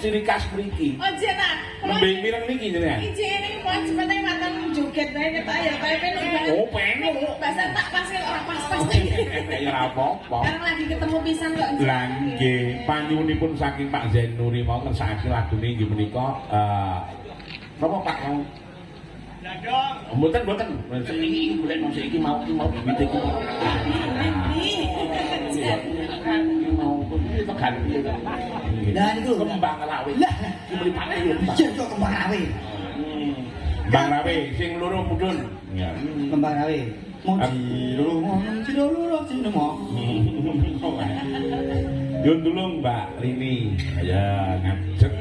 ciri khas mriki. Oh, jena. Nembe mireng niki jenengan. Iki jenenge kok cepete mateng joget bae ketok ya, bae penu. Oh, penu. Bahasa tak pas ora pas-pas. Ya ora apa-apa. Karena lagi ketemu pisan kok. Lah nggih, panyuwunipun saking Pak Zainuri mau ngersakake lagune inggih menika napa Pak mau Mboten. Iki golek nang iki mau bibit iki. Mau tekan. Lah niku kembang rawe. Lah, iki mripate lho. iya kok kembang rawe. Kembang rawe sing loro mudhun. Ya. Kembang rawe. Mau ciro Yo tulung Mbak Rini. Ya ngajeng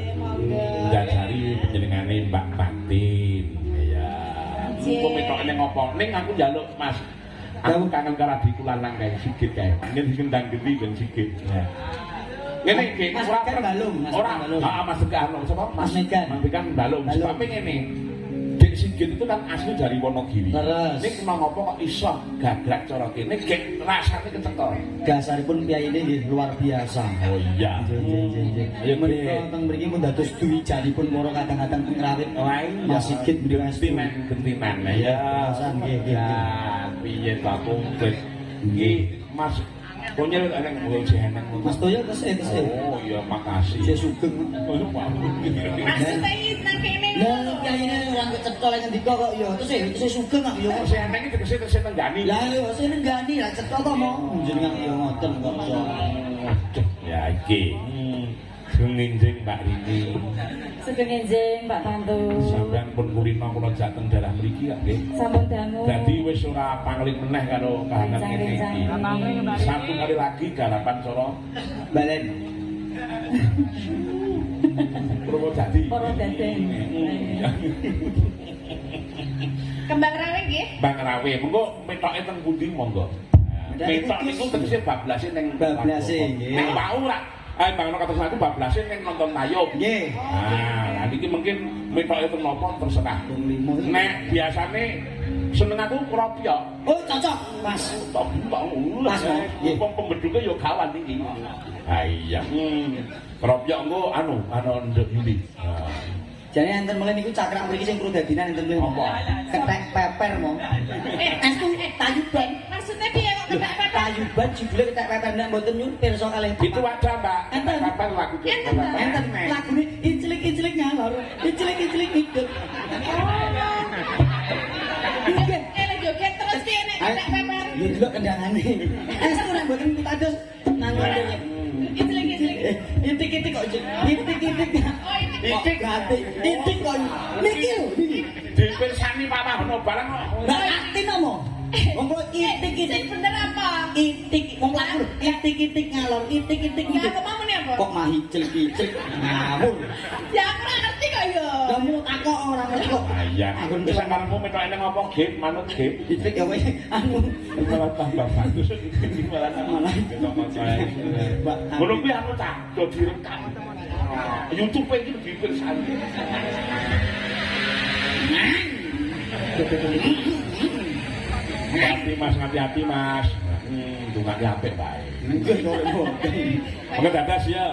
njajari panjenengane Mbak Fatin. Ya. Kok metokne ngopo? Ning aku njaluk Mas. Aku kangen karo adikku lanang kae Sigit kae. Yen gendang genti ben Sigit. Ya. Ngene iki ora balung, ora. Heeh, Mas Tekan sapa? Mas Megan. Mas Megan balung. Sebab ngene. Dek Sigit itu kan asli dari Wonogiri. Nek kena ngopo kok iso gagrak cara kene gek rasane kecekol. Dasaripun piyayine nggih luar biasa. Oh iya. Nggih. Ayo menika teng mriki pun dados duwijanipun para kadang-kadang pengrawit. Mas Sigit gentinan. Ya, nggih. Piye to aku wis nggih Mas Konyol ana mulai jeneng. Mas Toyo tesih. Oh iya makasih. Saya sugeng. Maksudnya iki nang kene. Lah piyayine ora kecetol ngendika kok ya tesih sugeng kok ya. Jeneng iki tegese nenggani. Lah yo sing nenggani lah cetha to mau jenengan yo ngoten kok iso. Ya iki. Nginjing Mbak Rini. Sugeng enjing Mbak Tantu. Sampeyan pun kulino kula jateng daerah mriki ya nggih. Sampun dangu. Dadi wis ora pangling meneh karo kahanan ngene iki. Satu kali lagi garapan cara balen. Purwodadi. Purwodadi. Kembang rawe nggih. Kembang rawe. Monggo metoke teng pundi monggo. Metok niku tegese bablase ning bablase nggih. Ning wau ra. Bangno kados aku bablase ning nonton tayub. Nggih. Nah, niki mungkin metoke teng napa terserah. Nek biasane seneng aku kropiok. Oh, cocok, Mas. Tok Mas, wong pembeduke yo gawan iki. Ha iya. Kropiok engko anu nduk ndi. Jane enten mulai niku cakrak mriki sing prudadinan enten mulai. Apa? Ketek peper mo. Estu tayuban. Maksudnya piye kok ketek peper? Tayuban judule ketek peper nek mboten nyun pirsa kalih. Itu wadah, Mbak. Enten peper lagu. Enten lagune incilik-incilik ngalor. Incilik-incilik ngidul. Joget terus piye nek ketek peper? Yo delok kendangane. Estu nek mboten pitados nang ngene. Incilik-incilik. Itik-itik kok itik-itik. Oh, Itik hati, itik kok niki lho niki. Dipirsani Pak Mahno barang kok. Lah ati nomo. Wong kok itik-itik bener apa? Itik wong laku lho, itik-itik ngalor, itik-itik Ya apa mau apa? Kok mah icil-icil ngawur. Ya aku ora ngerti kok ya. Lah mu takok ora ngerti kok. Iya. Aku wis karepmu metoke ning ngopo game manut game. Itik ya wis anu malah tambah bagus iki malah ketemu saya. Ngono kuwi anu tak do direkam. YouTube iki dipirsani. Hati-hati Mas. Dungane apik bae. Nggih kok. Monggo dadas ya.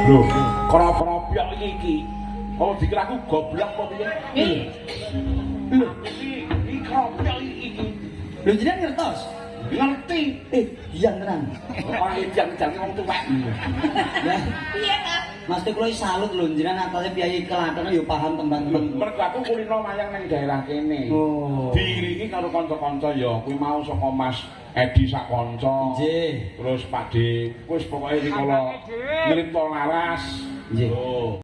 Lho, krop-kropiok iki. Oh, dikira aku goblok apa piye? Lho, iki kropiok iki. Lho jenengan ngertos? Ngerti. Iya tenan. Ora ejang-ejang wong tuwek. Lah, Piye, Kak? Mas kula salut lho jenengan atase piyai Klaten yo paham tembang-tembang. Mergo aku kulino mayang ning daerah kene. Oh. Diiringi karo kanca-kanca ya, kuwi mau saka Mas Edi Sakonco. Nggih. Terus Pak D, wis pokoke rikala ngripta laras. Nggih. Oh.